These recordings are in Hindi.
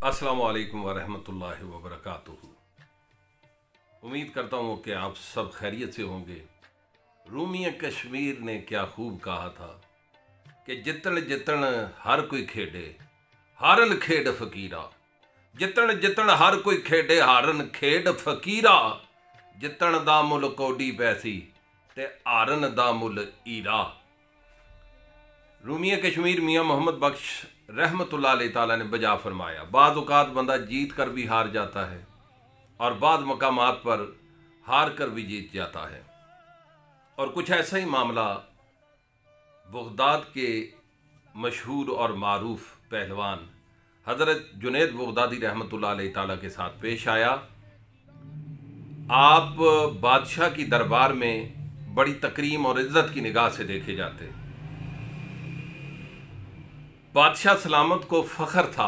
अस्सलामु अलैकुम वरहमतुल्लाहि वबरकातुहू। उम्मीद करता हूँ कि आप सब खैरियत से होंगे। रूमी कश्मीर ने क्या खूब कहा था कि जितण जितण हर कोई खेडे हारन खेड फकीरा, जितण जितण हर कोई खेडे हारन खेड फकीरा, जितण दा मुल कौडी पैसी ते हारन दा मुल ईरा। रूमी कश्मीर मियाँ मोहम्मद बख्श रहमतुल्लाह अलैह ताला ने बजा फरमाया, बाज़ औक़ात बंदा जीत कर भी हार जाता है और बाद मकामात पर हार कर भी जीत जाता है। और कुछ ऐसा ही मामला बगदाद के मशहूर और मारूफ पहलवान हज़रत जुनैद बगदादी रहमतुल्लाह अलैह ताला के साथ पेश आया। आप बादशाह की दरबार में बड़ी तकरीम और इज़्ज़त की निगाह से देखे जाते। बादशाह सलामत को फ़ख्र था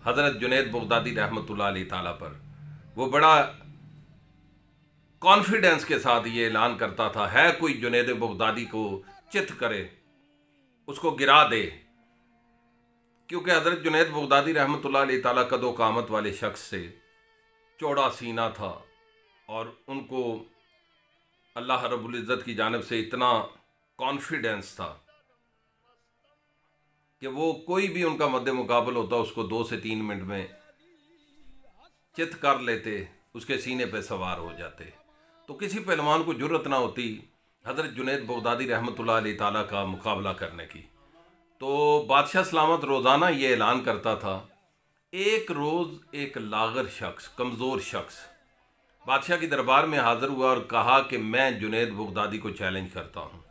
हज़रत जुनैद बगदादी रहमतुल्लाह अलैह ताला पर। वो बड़ा कॉन्फिडेंस के साथ ये ऐलान करता था, है कोई जुनैद बगदादी को चित करे उसको गिरा दे, क्योंकि हज़रत जुनैद बगदादी रहमतुल्लाह अलैह ताला कदो कामत वाले शख्स से चौड़ा सीना था और उनको अल्लाह रब्बुल इज़्ज़त की जानिब से इतना कॉन्फिडेंस था कि वो कोई भी उनका मद्दे मुकाबल होता उसको 2 से 3 मिनट में चित कर लेते, उसके सीने पे सवार हो जाते। तो किसी पहलवान को जुर्रत ना होती हज़रत जुनैद बगदादी रहमतुल्लाह अलैह ताला का मुकाबला करने की। तो बादशाह सलामत रोज़ाना ये ऐलान करता था। एक रोज़ एक लागर शख्स, कमज़ोर शख्स बादशाह की दरबार में हाज़िर हुआ और कहा कि मैं जुनैद बगदादी को चैलेंज करता हूँ।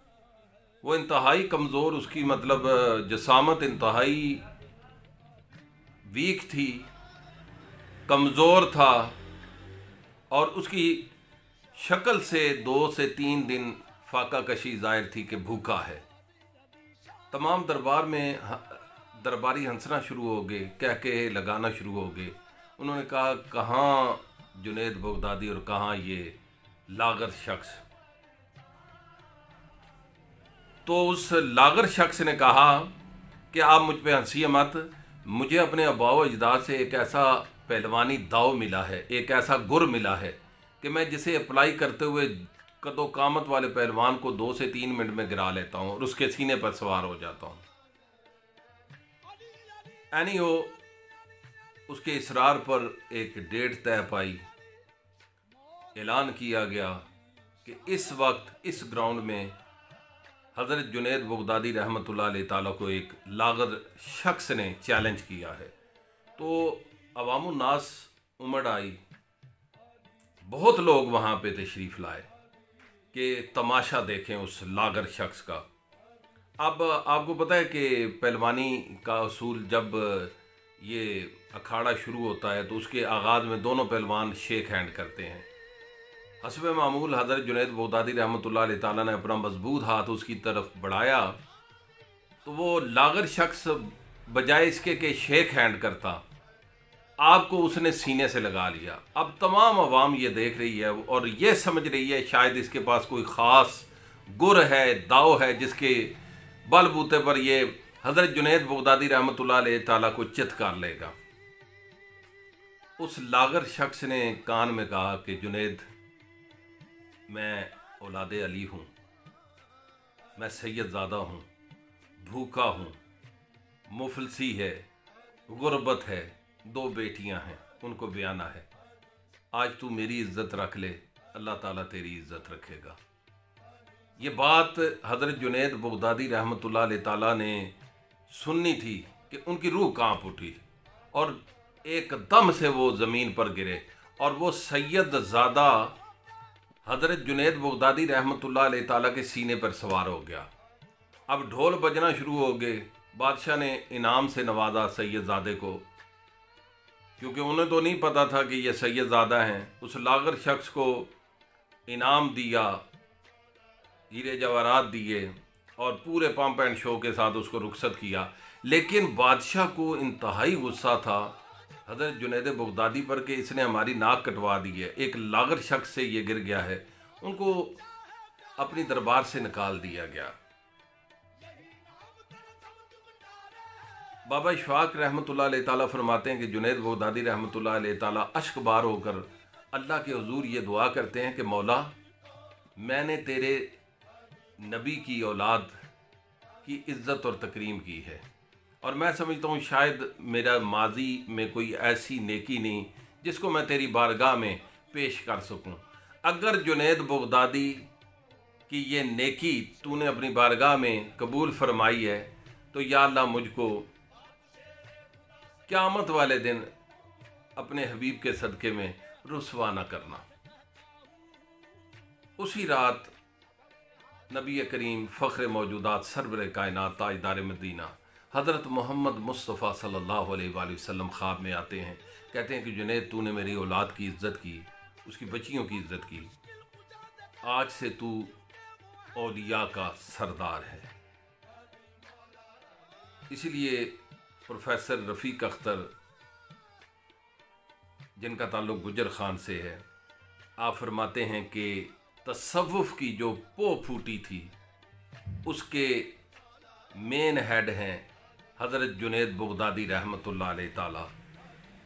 वो इंतहाई कमज़ोर, उसकी मतलब जसामत इंतहाई वीक थी, कमज़ोर था और उसकी शक्ल से 2 से 3 दिन फाका कशी ज़ाहिर थी कि भूखा है। तमाम दरबार में दरबारी हंसना शुरू हो गए, कह के लगाना शुरू हो गए। उन्होंने कहा, कहाँ जुनैद बगदादी और कहाँ ये लागर शख्स। तो उस लागर शख्स ने कहा कि आप मुझ पे हंसिए मत, मुझे अपने आबाओ अजदाद से एक ऐसा पहलवानी दाव मिला है, एक ऐसा गुर मिला है कि मैं जिसे अप्लाई करते हुए कदो कामत वाले पहलवान को 2 से 3 मिनट में गिरा लेता हूँ और उसके सीने पर सवार हो जाता हूँ। एनी हो, उसके इसरार पर एक डेट तय पाई। ऐलान किया गया कि इस वक्त इस ग्राउंड में हज़रत जुनैद बगदादी रहमतुल्लाह अलैह ताला को एक लागर शख्स ने चैलेंज किया है। तो अवामुन नास उमड़ आई, बहुत लोग वहाँ पे तशरीफ़ लाए कि तमाशा देखें उस लागर शख्स का। अब आपको पता है कि पहलवानी का असूल, जब ये अखाड़ा शुरू होता है तो उसके आगाज़ में दोनों पहलवान शेक हैंड करते हैं। हस्ब मामूल हज़रत जुनैद बगदादी रहमतुल्लाह अलैह ताला ने अपना मजबूत हाथ उसकी तरफ बढ़ाया तो वो लागर शख्स बजाय इसके कि शेक हैंड करता, आपको उसने सीने से लगा लिया। अब तमाम अवाम ये देख रही है और ये समझ रही है शायद इसके पास कोई ख़ास गुर है, दाव है, जिसके बलबूते पर ये हज़रत जुनैद बगदादी रहमतुल्लाह अलैह ताला को चित कर लेगा। उस लागर शख्स ने कान में कहा कि जुनैद, मैं औलादे अली हूँ, मैं सैयदज़ादा हूँ, भूखा हूँ, मुफलसी है, गुर्बत है, 2 बेटियाँ हैं, उनको ब्याना है। आज तू मेरी इज़्ज़त रख ले, अल्लाह ताला तेरी इज़्ज़त रखेगा। ये बात हज़रत जुनैद बगदादी रहमतुल्लाह अलैह ताला ने सुननी थी कि उनकी रूह कांप उठी और एकदम से वो ज़मीन पर गिरे और वो सैयदज़ादा हज़रत जुनैद बगदादी रहमतुल्लाह अलैह ताला के सीने पर सवार हो गया। अब ढोल बजना शुरू हो गए। बादशाह ने इनाम से नवाजा सैयदज़ादे को, क्योंकि उन्हें तो नहीं पता था कि ये सैयदज़ादा हैं। उस लागर शख्स को इनाम दिया, हीरे जवाहरात दिए और पूरे पंप एंड शो के साथ उसको रुखसत किया। लेकिन बादशाह को इंतहाई गुस्सा था हज़रत जुनैद बगदादी पर कि इसने हमारी नाक कटवा दी है, एक लागर शख्स से ये गिर गया है। उनको अपनी दरबार से निकाल दिया गया। बाबा इशफाक रहमतुल्लाह अलैह ताला फरमाते हैं कि जुनैद बगदादी रहमतुल्लाह अलैह ताला अश्कबार होकर अल्लाह के हुजूर ये दुआ करते हैं कि मौला, मैंने तेरे नबी की औलाद की इज़्ज़त और तकरीम की है, और मैं समझता हूँ शायद मेरा माजी में कोई ऐसी नेकी नहीं जिसको मैं तेरी बारगाह में पेश कर सकूँ। अगर जुनैद बगदादी की ये नेकी तूने अपनी बारगाह में कबूल फरमाई है, तो या अल्लाह मुझको क़यामत वाले दिन अपने हबीब के सदक़े में रुसवा न करना। उसी रात नबी करीम फ़ख्र मौजूदात सरवर कायनात ताजदार मदीना हज़रत मोहम्मद मुस्तफ़ा सल्लल्लाहु अलैहि वसल्लम ख्वाब में आते हैं। कहते हैं कि जुनैद, तूने मेरी औलाद की इज़्ज़त की, उसकी बच्चियों की इज़्ज़त की, आज से तू औलिया का सरदार है। इसलिए प्रोफेसर रफ़ीक अख्तर, जिनका ताल्लुक़ गुजर ख़ान से है, आप फरमाते हैं कि तसव्वुफ़ की जो पो फूटी थी उसके मेन हेड हैं हज़रत जुनैद बगदादी रहमतुल्लाह अलैह ताला।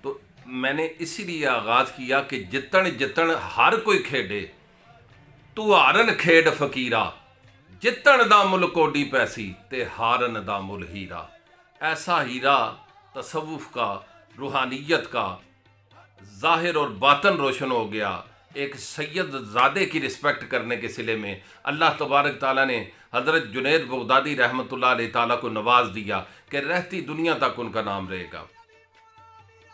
तो मैंने इसीलिए आगाज़ किया कि जितन जितन हर कोई खेडे, तू हारन खेड फ़कीरा, जितन दा मुल कोडी पैसी ते हारन दा मुल हीरा। ऐसा हीरा तसव्वुफ़ का, रूहानियत का ज़ाहिर और बातन रोशन हो गया। एक सैयद ज़ादे की रिस्पेक्ट करने के सिले में अल्लाह तबारक ताला ने हज़रत जुनैद बगदादी रहमतुल्लाह अलैह ताला को नवाज दिया कि रहती दुनिया तक उनका नाम रहेगा।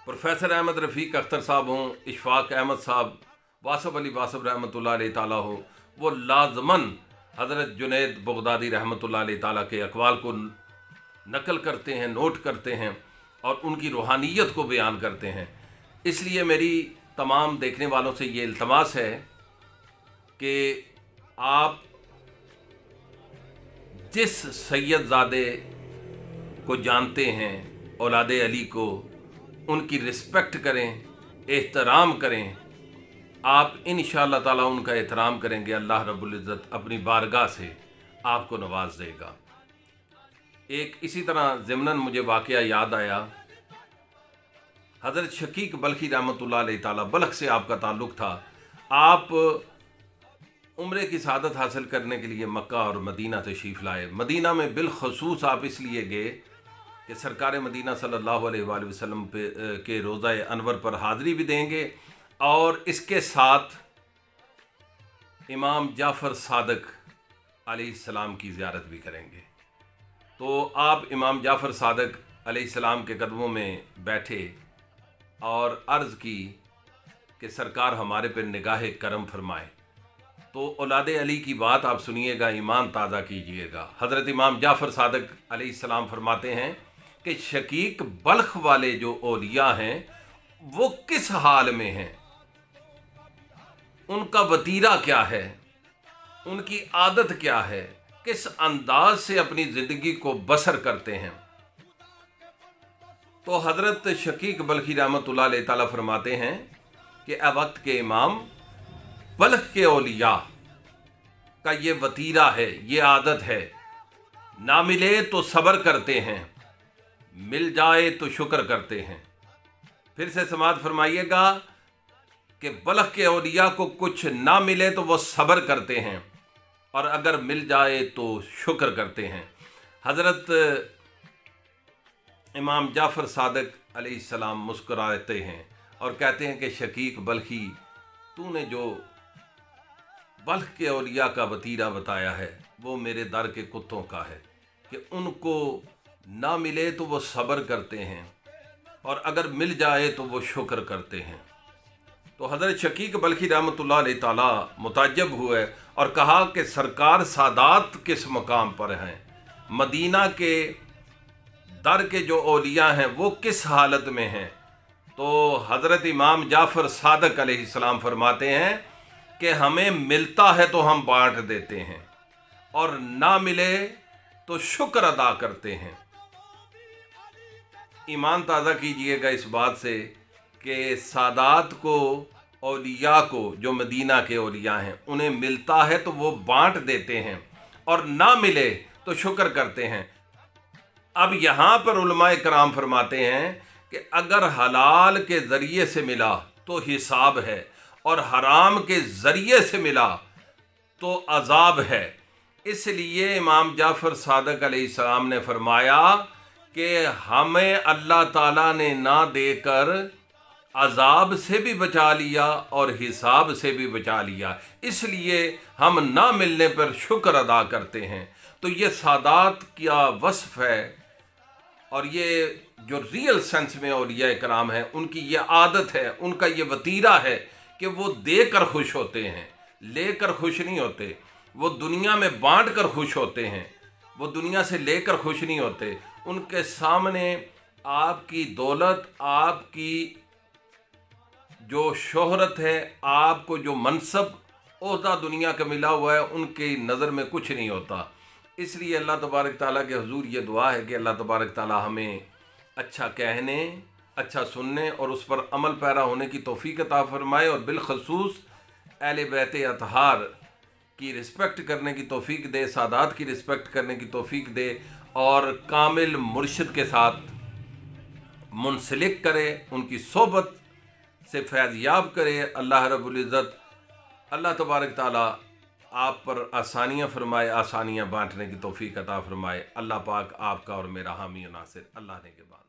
प्रोफेसर अहमद रफ़ीक अख्तर साहब हों, इशफाक अहमद साहब, वासफ़ अली वासफ़ रहमतुल्लाह अलैह ताला हो, वो लाज़मन हज़रत जुनैद बगदादी रहमतुल्लाह अलैह ताला के अक़वाल को नकल करते हैं, नोट करते हैं और उनकी रूहानियत को बयान करते हैं। इसलिए मेरी तमाम देखने वालों से ये इल्तमास है कि आप जिस सैयदज़ादे को जानते हैं, औलादे अली को, उनकी रिस्पेक्ट करें, एहतराम करें। आप इंशाअल्लाह ताला उनका एहतराम करेंगे, अल्लाह रब्बुल इज़्ज़त अपनी बारगाह से आपको नवाज देगा। एक इसी तरह ज़िमनन मुझे वाक़या याद आया। हज़रत शकीक बल्खी रहमतुल्लाह अलैह ताला, बल्ख से आपका ताल्लुक़ था। आप उम्रे की सआदत हासिल करने के लिए मक्का और मदीना तशरीफ़ लाए। मदीना में बिलखसूस आप इसलिए गए कि सरकार मदीना सल्लल्लाहु अलैहि वसल्लम के रोज़ा अनवर पर हाज़री भी देंगे और इसके साथ इमाम जाफ़र सादिक अलैहिस्सलाम की ज़ियारत भी करेंगे। तो आप इमाम जाफ़र सादिक अलैहिस्सलाम के कदमों में बैठे और अर्ज़ की कि सरकार हमारे पर निगाह करम फरमाए। तो औलादे अली की बात आप सुनिएगा, ईमान ताज़ा कीजिएगा। हज़रत इमाम जाफ़र सादिक अलैहिस्सलाम फरमाते हैं कि शकीक बल्ख वाले जो औलिया हैं वो किस हाल में हैं, उनका वतीरा क्या है, उनकी आदत क्या है, किस अंदाज से अपनी ज़िंदगी को बसर करते हैं। तो हज़रत शकीक बल्खी रहमतुल्लाह अलैह ताला फरमाते हैं कि वक्त के इमाम, बल्ख के औलिया का ये वतीरा है, ये आदत है, ना मिले तो सब्र करते हैं, मिल जाए तो शुक्र करते हैं। फिर से समाअत फरमाइएगा कि बल्ख के औलिया को कुछ ना मिले तो वो सब्र करते हैं और अगर मिल जाए तो शुक्र करते हैं। हज़रत इमाम जाफ़र सादिक अलैहिस्सलाम मुस्कुराते हैं और कहते हैं कि शकीक बल्खी, तूने जो बल्ख के औलिया का वतीरा बताया है वो मेरे दर के कुत्तों का है कि उनको ना मिले तो वो सब्र करते हैं और अगर मिल जाए तो वो शुक्र करते हैं। तो हज़रत शकीक बल्खी रहमतुल्लाह अलैह ताला मुताज्जब हुए और कहा कि सरकार सादात किस मकाम पर हैं, मदीना के दर के जो औलिया हैं वो किस हालत में हैं। तो हज़रत इमाम जाफ़र सादिक अलैहिस्सलाम फरमाते हैं कि हमें मिलता है तो हम बांट देते हैं और ना मिले तो शुक्र अदा करते हैं। ईमान ताज़ा कीजिएगा इस बात से कि सादात को, औलिया को, जो मदीना के औलिया हैं, उन्हें मिलता है तो वो बांट देते हैं और ना मिले तो शुक्र करते हैं। अब यहाँ पर उलमाए कराम फरमाते हैं कि अगर हलाल के ज़रिए से मिला तो हिसाब है और हराम के ज़रिए से मिला तो अजाब है। इसलिए इमाम जाफ़र सादक अलैहिस्सलाम ने फरमाया कि हमें अल्लाह ताला ने ना देकर अजाब से भी बचा लिया और हिसाब से भी बचा लिया, इसलिए हम ना मिलने पर शुक्र अदा करते हैं। तो ये सादात का वस्फ है और ये जो रियल सेंस में औलिया कराम है उनकी ये आदत है, उनका ये वतीरा है कि वो देकर खुश होते हैं, लेकर खुश नहीं होते। वो दुनिया में बांट कर खुश होते हैं, वो दुनिया से लेकर खुश नहीं होते। उनके सामने आपकी दौलत, आपकी जो शोहरत है, आपको जो मनसब ओहदा दुनिया का मिला हुआ है, उनकी नज़र में कुछ नहीं होता। इसलिए अल्लाह तबारक ताला के हुजूर ये दुआ है कि अल्लाह तबारक ताला हमें अच्छा कहने, अच्छा सुनने और उस पर अमल पैरा होने की तौफीक अता फरमाए और बिलखसूस अहले बैत अतहार की रिस्पेक्ट करने की तौफीक दे, सादात की रिस्पेक्ट करने की तौफीक दे और कामिल मुर्शिद के साथ मुंसलिक करे, उनकी सोबत से फैज़याब करे। अल्लाह रब्बुल इज़्ज़त, अल्लाह तबारक ताला आप पर आसानियाँ फरमाए, आसानियाँ बांटने की तौफीक अता फरमाए। अल्लाह पाक आपका और मेरा हामी और नासिर। अल्लाह ने के बाद।